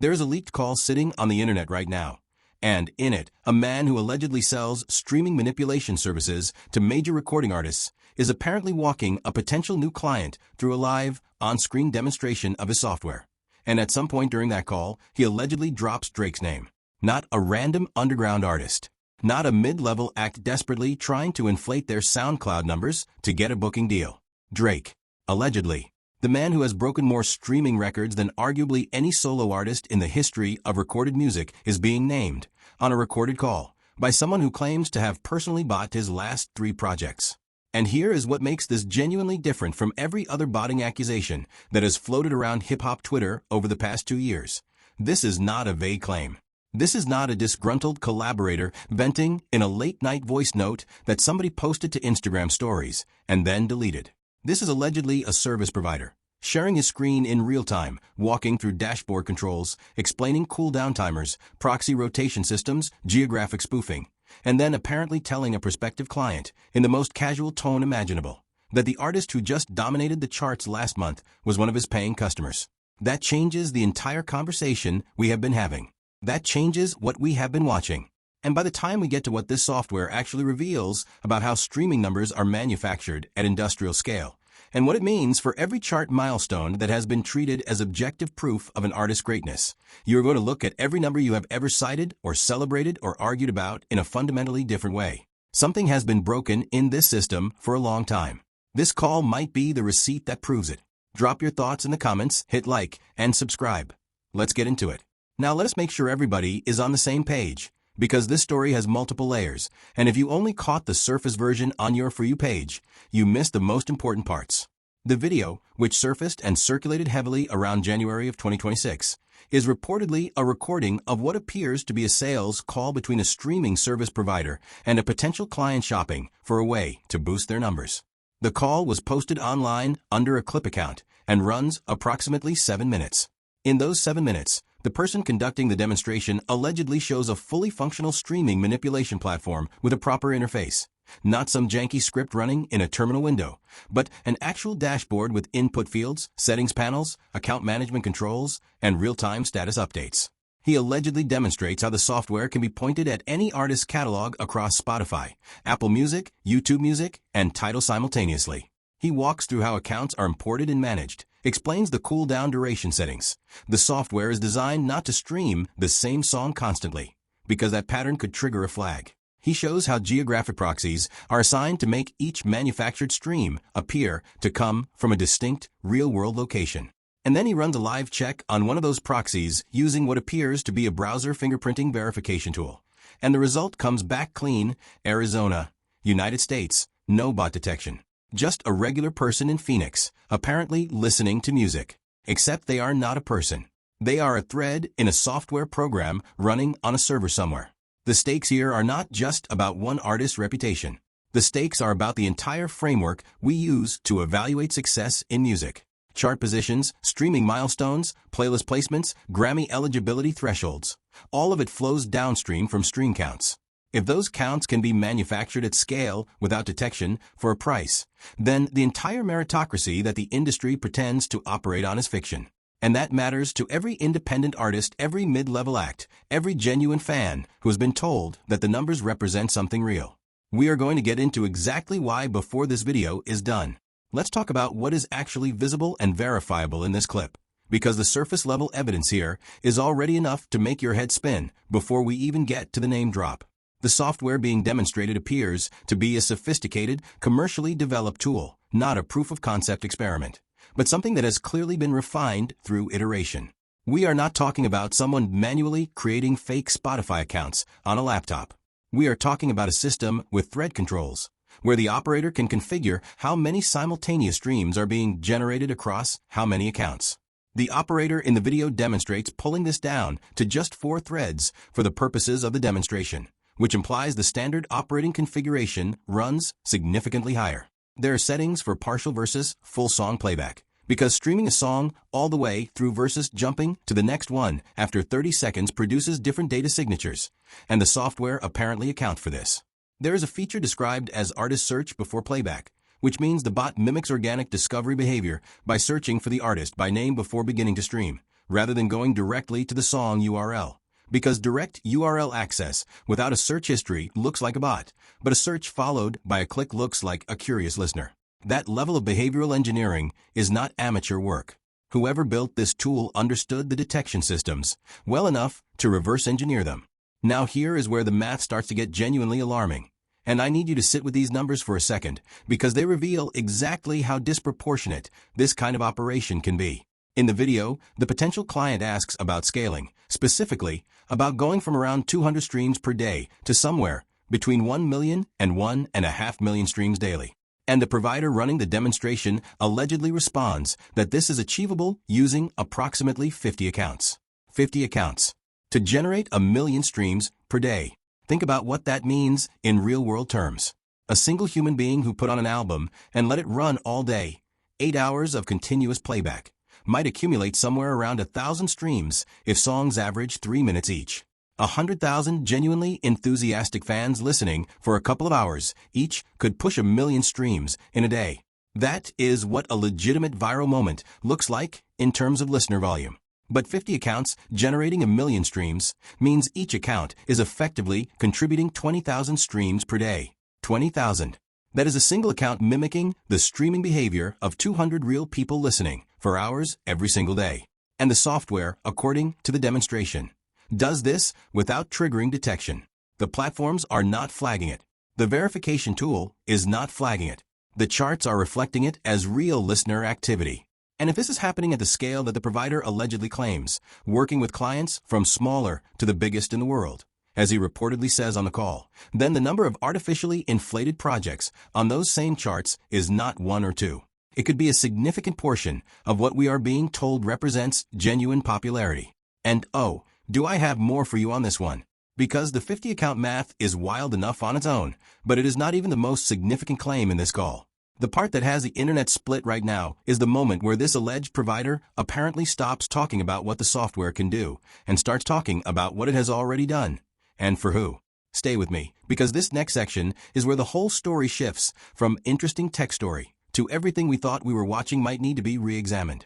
There is a leaked call sitting on the internet right now. And in it, a man who allegedly sells streaming manipulation services to major recording artists is apparently walking a potential new client through a live, on-screen demonstration of his software. And at some point during that call, he allegedly drops Drake's name. Not a random underground artist. Not a mid-level act desperately trying to inflate their SoundCloud numbers to get a booking deal. Drake. Allegedly. The man who has broken more streaming records than arguably any solo artist in the history of recorded music is being named, on a recorded call, by someone who claims to have personally bought his last 3 projects. And here is what makes this genuinely different from every other botting accusation that has floated around hip-hop Twitter over the past 2 years. This is not a vague claim. This is not a disgruntled collaborator venting in a late-night voice note that somebody posted to Instagram stories and then deleted. This is allegedly a service provider, sharing his screen in real time, walking through dashboard controls, explaining cooldown timers, proxy rotation systems, geographic spoofing, and then apparently telling a prospective client, in the most casual tone imaginable, that the artist who just dominated the charts last month was one of his paying customers. That changes the entire conversation we have been having. That changes what we have been watching. And by the time we get to what this software actually reveals about how streaming numbers are manufactured at industrial scale, and what it means for every chart milestone that has been treated as objective proof of an artist's greatness, you are going to look at every number you have ever cited or celebrated or argued about in a fundamentally different way. Something has been broken in this system for a long time. This call might be the receipt that proves it. Drop your thoughts in the comments, hit like, and subscribe. Let's get into it. Now let us make sure everybody is on the same page, because this story has multiple layers, and if you only caught the surface version on your For You page, you missed the most important parts. The video, which surfaced and circulated heavily around January of 2026, is reportedly a recording of what appears to be a sales call between a streaming service provider and a potential client shopping for a way to boost their numbers. The call was posted online under a clip account and runs approximately 7 minutes. In those 7 minutes, the person conducting the demonstration allegedly shows a fully functional streaming manipulation platform with a proper interface. Not some janky script running in a terminal window, but an actual dashboard with input fields, settings panels, account management controls, and real-time status updates. He allegedly demonstrates how the software can be pointed at any artist's catalog across Spotify, Apple Music, YouTube Music, and Tidal simultaneously. He walks through how accounts are imported and managed, explains the cooldown duration settings. The software is designed not to stream the same song constantly, because that pattern could trigger a flag. He shows how geographic proxies are assigned to make each manufactured stream appear to come from a distinct, real-world location. And then he runs a live check on one of those proxies using what appears to be a browser fingerprinting verification tool. And the result comes back clean: Arizona, United States, no bot detection. Just a regular person in Phoenix, apparently listening to music. Except they are not a person. They are a thread in a software program running on a server somewhere. The stakes here are not just about one artist's reputation. The stakes are about the entire framework we use to evaluate success in music. Chart positions, streaming milestones, playlist placements, Grammy eligibility thresholds. All of it flows downstream from stream counts. If those counts can be manufactured at scale without detection for a price, then the entire meritocracy that the industry pretends to operate on is fiction. And that matters to every independent artist, every mid-level act, every genuine fan who has been told that the numbers represent something real. We are going to get into exactly why before this video is done. Let's talk about what is actually visible and verifiable in this clip, because the surface-level evidence here is already enough to make your head spin before we even get to the name drop. The software being demonstrated appears to be a sophisticated, commercially developed tool, not a proof-of-concept experiment, but something that has clearly been refined through iteration. We are not talking about someone manually creating fake Spotify accounts on a laptop. We are talking about a system with thread controls, where the operator can configure how many simultaneous streams are being generated across how many accounts. The operator in the video demonstrates pulling this down to just 4 threads for the purposes of the demonstration, which implies the standard operating configuration runs significantly higher. There are settings for partial versus full song playback, because streaming a song all the way through versus jumping to the next one after 30 seconds produces different data signatures, and the software apparently accounts for this. There is a feature described as artist search before playback, which means the bot mimics organic discovery behavior by searching for the artist by name before beginning to stream, rather than going directly to the song URL. Because direct URL access without a search history looks like a bot, but a search followed by a click looks like a curious listener. That level of behavioral engineering is not amateur work. Whoever built this tool understood the detection systems well enough to reverse engineer them. Now here is where the math starts to get genuinely alarming. And I need you to sit with these numbers for a second, because they reveal exactly how disproportionate this kind of operation can be. In the video, the potential client asks about scaling, specifically about going from around 200 streams per day to somewhere between 1 million and 1.5 million streams daily. And the provider running the demonstration allegedly responds that this is achievable using approximately 50 accounts. 50 accounts. To generate 1 million streams per day. Think about what that means in real-world terms. A single human being who put on an album and let it run all day, 8 hours of continuous playback, might accumulate somewhere around 1,000 streams if songs average 3 minutes each. 100,000 genuinely enthusiastic fans listening for a couple of hours each could push 1 million streams in a day. That is what a legitimate viral moment looks like in terms of listener volume. But 50 accounts generating 1 million streams means each account is effectively contributing 20,000 streams per day. 20,000. That is a single account mimicking the streaming behavior of 200 real people listening for hours every single day. And the software, according to the demonstration, does this without triggering detection. The platforms are not flagging it. The verification tool is not flagging it. The charts are reflecting it as real listener activity. And if this is happening at the scale that the provider allegedly claims, working with clients from smaller to the biggest in the world, as he reportedly says on the call, then the number of artificially inflated projects on those same charts is not 1 or 2. It could be a significant portion of what we are being told represents genuine popularity. And oh, do I have more for you on this one? Because the 50 account math is wild enough on its own, but it is not even the most significant claim in this call. The part that has the internet split right now is the moment where this alleged provider apparently stops talking about what the software can do and starts talking about what it has already done. And for who? Stay with me, because this next section is where the whole story shifts from interesting tech story to everything we thought we were watching might need to be re-examined.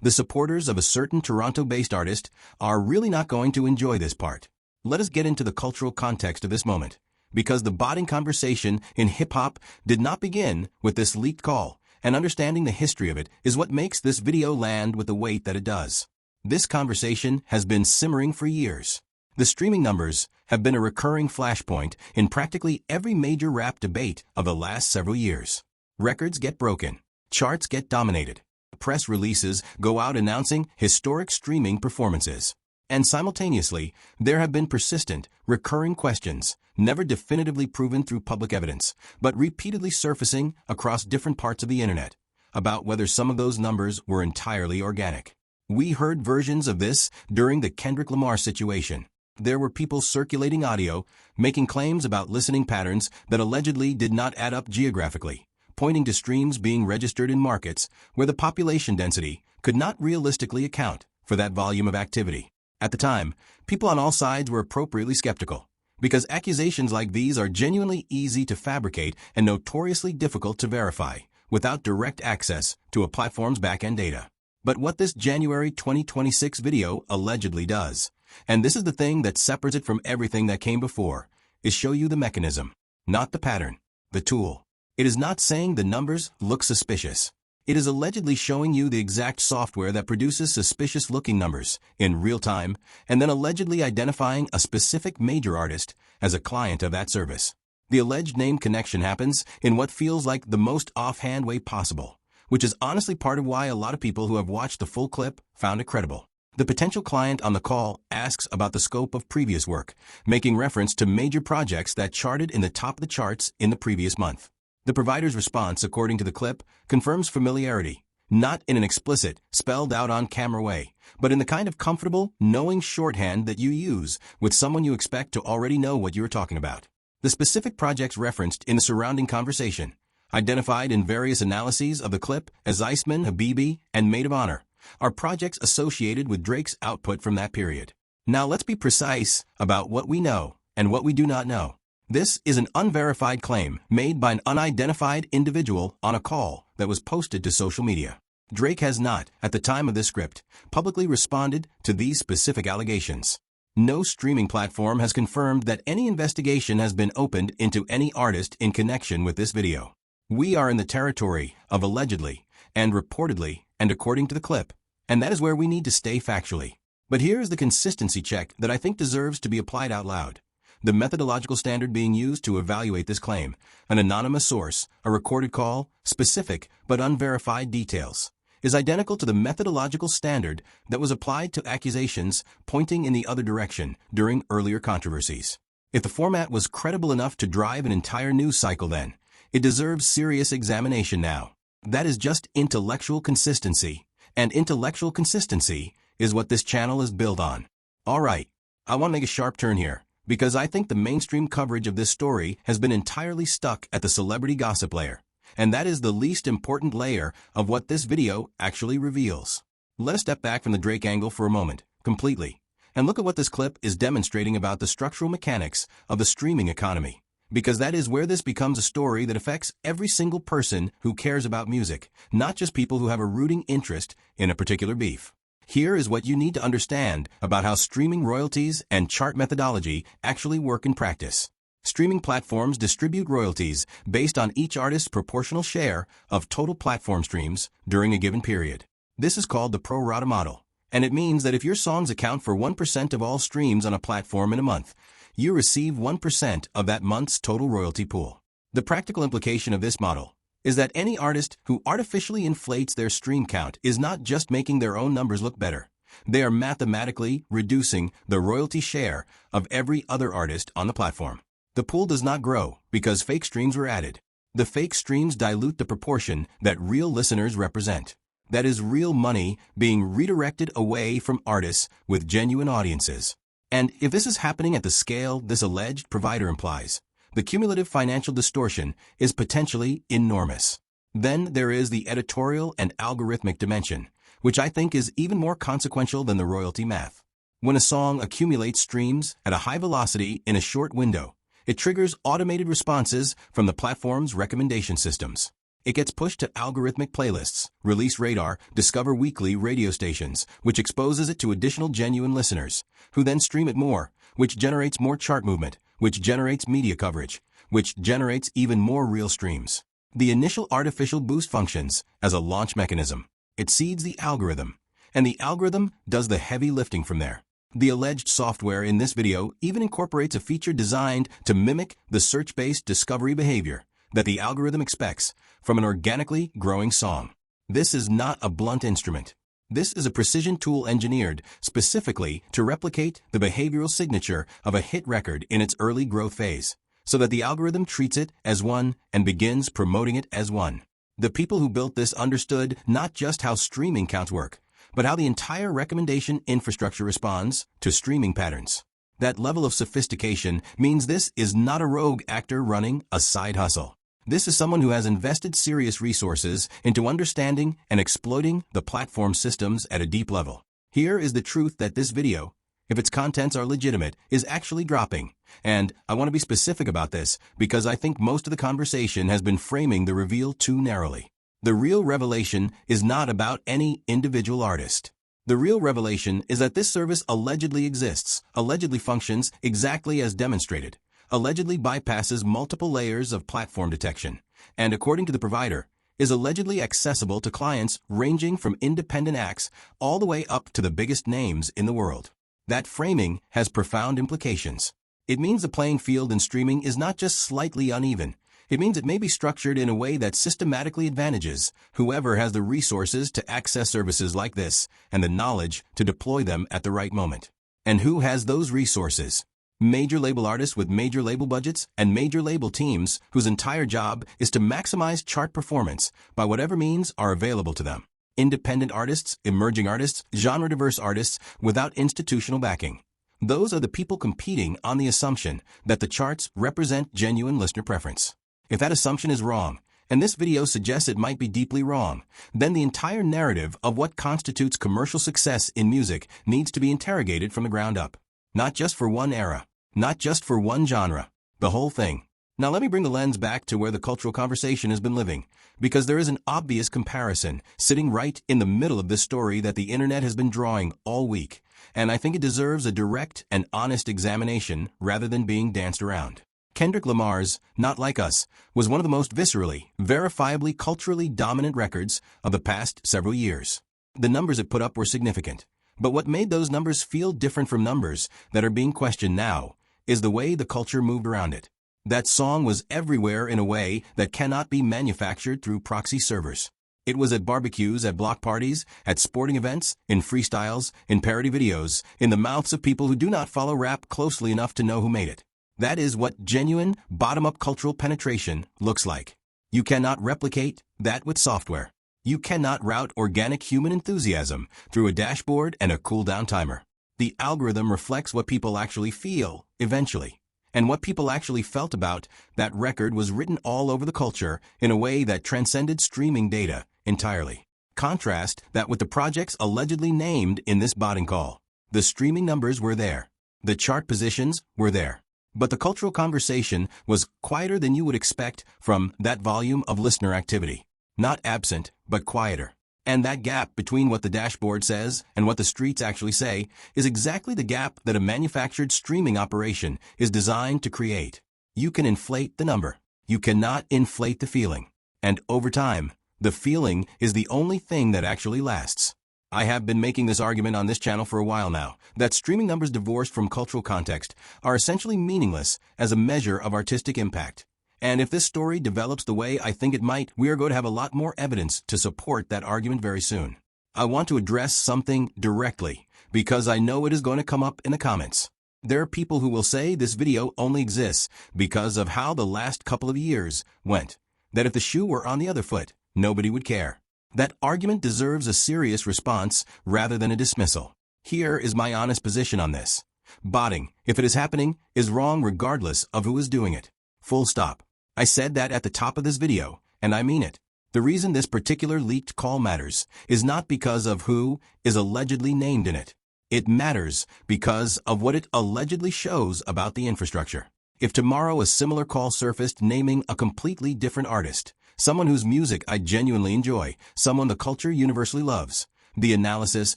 The supporters of a certain Toronto-based artist are really not going to enjoy this part. Let us get into the cultural context of this moment, because the botting conversation in hip-hop did not begin with this leaked call, and understanding the history of it is what makes this video land with the weight that it does. This conversation has been simmering for years. The streaming numbers have been a recurring flashpoint in practically every major rap debate of the last several years. Records get broken. Charts get dominated. Press releases go out announcing historic streaming performances. And simultaneously, there have been persistent, recurring questions, never definitively proven through public evidence, but repeatedly surfacing across different parts of the internet, about whether some of those numbers were entirely organic. We heard versions of this during the Kendrick Lamar situation. There were people circulating audio, making claims about listening patterns that allegedly did not add up geographically, pointing to streams being registered in markets where the population density could not realistically account for that volume of activity. At the time, people on all sides were appropriately skeptical, because accusations like these are genuinely easy to fabricate and notoriously difficult to verify without direct access to a platform's back-end data. But what this January 2026 video allegedly does, and this is the thing that separates it from everything that came before, is show you the mechanism, not the pattern, the tool. It is not saying the numbers look suspicious. It is allegedly showing you the exact software that produces suspicious-looking numbers in real time, and then allegedly identifying a specific major artist as a client of that service. The alleged name connection happens in what feels like the most offhand way possible, which is honestly part of why a lot of people who have watched the full clip found it credible. The potential client on the call asks about the scope of previous work, making reference to major projects that charted in the top of the charts in the previous month. The provider's response, according to the clip, confirms familiarity, not in an explicit, spelled out on camera way, but in the kind of comfortable, knowing shorthand that you use with someone you expect to already know what you are talking about. The specific projects referenced in the surrounding conversation, identified in various analyses of the clip as Iceman, Habibi, and Maid of Honor, are projects associated with Drake's output from that period. Now let's be precise about what we know and what we do not know. This is an unverified claim made by an unidentified individual on a call that was posted to social media. Drake has not, at the time of this script, publicly responded to these specific allegations. No streaming platform has confirmed that any investigation has been opened into any artist in connection with this video. We are in the territory of allegedly, and reportedly, and according to the clip, and that is where we need to stay factually. But here is the consistency check that I think deserves to be applied out loud. The methodological standard being used to evaluate this claim, an anonymous source, a recorded call, specific but unverified details, is identical to the methodological standard that was applied to accusations pointing in the other direction during earlier controversies. If the format was credible enough to drive an entire news cycle then, it deserves serious examination now. That is just intellectual consistency, and intellectual consistency is what this channel is built on. Alright, I want to make a sharp turn here, because I think the mainstream coverage of this story has been entirely stuck at the celebrity gossip layer. And that is the least important layer of what this video actually reveals. Let us step back from the Drake angle for a moment, completely, and look at what this clip is demonstrating about the structural mechanics of the streaming economy. Because that is where this becomes a story that affects every single person who cares about music, not just people who have a rooting interest in a particular beef. Here is what you need to understand about how streaming royalties and chart methodology actually work in practice. Streaming platforms distribute royalties based on each artist's proportional share of total platform streams during a given period. This is called the pro rata model, and it means that if your songs account for 1% of all streams on a platform in a month, you receive 1% of that month's total royalty pool. The practical implication of this model is that any artist who artificially inflates their stream count is not just making their own numbers look better. They are mathematically reducing the royalty share of every other artist on the platform. The pool does not grow because fake streams were added. The fake streams dilute the proportion that real listeners represent. That is real money being redirected away from artists with genuine audiences. And if this is happening at the scale this alleged provider implies, the cumulative financial distortion is potentially enormous. Then there is the editorial and algorithmic dimension, which I think is even more consequential than the royalty math. When a song accumulates streams at a high velocity in a short window, it triggers automated responses from the platform's recommendation systems. It gets pushed to algorithmic playlists, Release Radar, Discover Weekly radio stations, which exposes it to additional genuine listeners, who then stream it more, which generates more chart movement, which generates media coverage, which generates even more real streams. The initial artificial boost functions as a launch mechanism. It seeds the algorithm, and the algorithm does the heavy lifting from there. The alleged software in this video even incorporates a feature designed to mimic the search-based discovery behavior that the algorithm expects from an organically growing song. This is not a blunt instrument. This is a precision tool engineered specifically to replicate the behavioral signature of a hit record in its early growth phase, so that the algorithm treats it as one and begins promoting it as one. The people who built this understood not just how streaming counts work, but how the entire recommendation infrastructure responds to streaming patterns. That level of sophistication means this is not a rogue actor running a side hustle. This is someone who has invested serious resources into understanding and exploiting the platform systems at a deep level. Here is the truth that this video, if its contents are legitimate, is actually dropping. And I want to be specific about this because I think most of the conversation has been framing the reveal too narrowly. The real revelation is not about any individual artist. The real revelation is that this service allegedly exists, allegedly functions exactly as demonstrated, allegedly bypasses multiple layers of platform detection, and according to the provider, is allegedly accessible to clients ranging from independent acts all the way up to the biggest names in the world. That framing has profound implications. It means the playing field in streaming is not just slightly uneven. It means it may be structured in a way that systematically advantages whoever has the resources to access services like this and the knowledge to deploy them at the right moment. And who has those resources? Major label artists with major label budgets and major label teams whose entire job is to maximize chart performance by whatever means are available to them. Independent artists, emerging artists, genre-diverse artists without institutional backing. Those are the people competing on the assumption that the charts represent genuine listener preference. If that assumption is wrong, and this video suggests it might be deeply wrong, then the entire narrative of what constitutes commercial success in music needs to be interrogated from the ground up. Not just for one era, not just for one genre, the whole thing. Now let me bring the lens back to where the cultural conversation has been living, because there is an obvious comparison sitting right in the middle of this story that the internet has been drawing all week, and I think it deserves a direct and honest examination rather than being danced around. Kendrick Lamar's Not Like Us was one of the most viscerally, verifiably culturally dominant records of the past several years. The numbers it put up were significant, but what made those numbers feel different from numbers that are being questioned now is the way the culture moved around it. That song was everywhere in a way that cannot be manufactured through proxy servers. It was at barbecues, at block parties, at sporting events, in freestyles, in parody videos, in the mouths of people who do not follow rap closely enough to know who made it. That is what genuine, bottom-up cultural penetration looks like. You cannot replicate that with software. You cannot route organic human enthusiasm through a dashboard and a cool-down timer. The algorithm reflects what people actually feel, eventually. And what people actually felt about that record was written all over the culture in a way that transcended streaming data entirely. Contrast that with the projects allegedly named in this botting call. The streaming numbers were there. The chart positions were there. But the cultural conversation was quieter than you would expect from that volume of listener activity. Not absent, but quieter. And that gap between what the dashboard says and what the streets actually say is exactly the gap that a manufactured streaming operation is designed to create. You can inflate the number. You cannot inflate the feeling. And over time, the feeling is the only thing that actually lasts. I have been making this argument on this channel for a while now, that streaming numbers divorced from cultural context are essentially meaningless as a measure of artistic impact. And if this story develops the way I think it might, we are going to have a lot more evidence to support that argument very soon. I want to address something directly, because I know it is going to come up in the comments. There are people who will say this video only exists because of how the last couple of years went, that if the shoe were on the other foot, nobody would care. That argument deserves a serious response rather than a dismissal. Here is my honest position on this. Botting, if it is happening, is wrong regardless of who is doing it. Full stop. I said that at the top of this video, and I mean it. The reason this particular leaked call matters is not because of who is allegedly named in it. It matters because of what it allegedly shows about the infrastructure. If tomorrow a similar call surfaced naming a completely different artist, someone whose music I genuinely enjoy, someone the culture universally loves, the analysis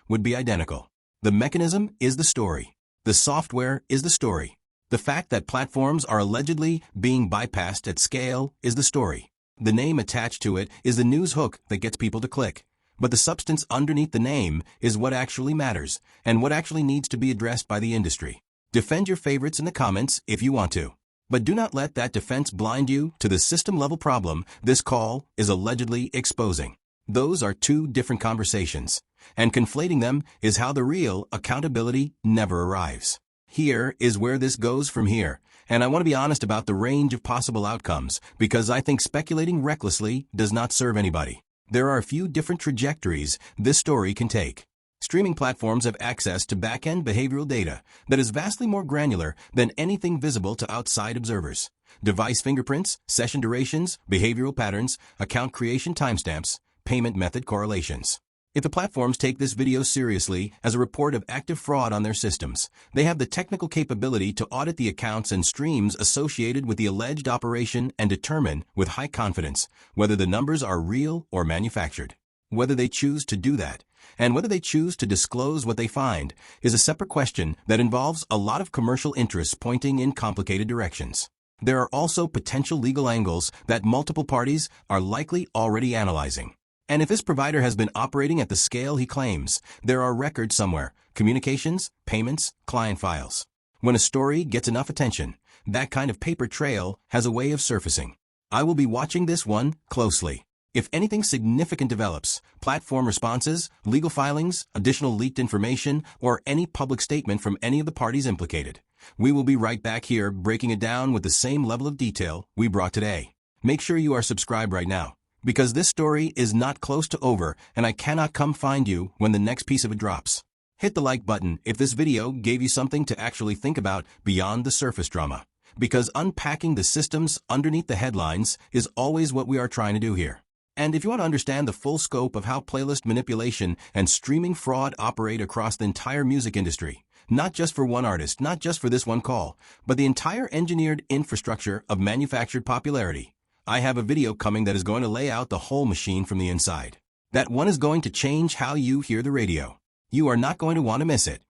would be identical. The mechanism is the story. The software is the story. The fact that platforms are allegedly being bypassed at scale is the story. The name attached to it is the news hook that gets people to click. But the substance underneath the name is what actually matters, and what actually needs to be addressed by the industry. Defend your favorites in the comments if you want to. But do not let that defense blind you to the system-level problem this call is allegedly exposing. Those are two different conversations, and conflating them is how the real accountability never arrives. Here is where this goes from here, and I want to be honest about the range of possible outcomes, because I think speculating recklessly does not serve anybody. There are a few different trajectories this story can take. Streaming platforms have access to back-end behavioral data that is vastly more granular than anything visible to outside observers. Device fingerprints, session durations, behavioral patterns, account creation timestamps, payment method correlations. If the platforms take this video seriously as a report of active fraud on their systems, they have the technical capability to audit the accounts and streams associated with the alleged operation and determine with high confidence whether the numbers are real or manufactured. Whether they choose to do that, and whether they choose to disclose what they find, is a separate question that involves a lot of commercial interests pointing in complicated directions. There are also potential legal angles that multiple parties are likely already analyzing. And if this provider has been operating at the scale he claims, there are records somewhere, communications, payments, client files. When a story gets enough attention, that kind of paper trail has a way of surfacing. I will be watching this one closely. If anything significant develops, platform responses, legal filings, additional leaked information, or any public statement from any of the parties implicated, we will be right back here breaking it down with the same level of detail we brought today. Make sure you are subscribed right now, because this story is not close to over and I cannot come find you when the next piece of it drops. Hit the like button if this video gave you something to actually think about beyond the surface drama, because unpacking the systems underneath the headlines is always what we are trying to do here. And if you want to understand the full scope of how playlist manipulation and streaming fraud operate across the entire music industry, not just for one artist, not just for this one call, but the entire engineered infrastructure of manufactured popularity, I have a video coming that is going to lay out the whole machine from the inside. That one is going to change how you hear the radio. You are not going to want to miss it.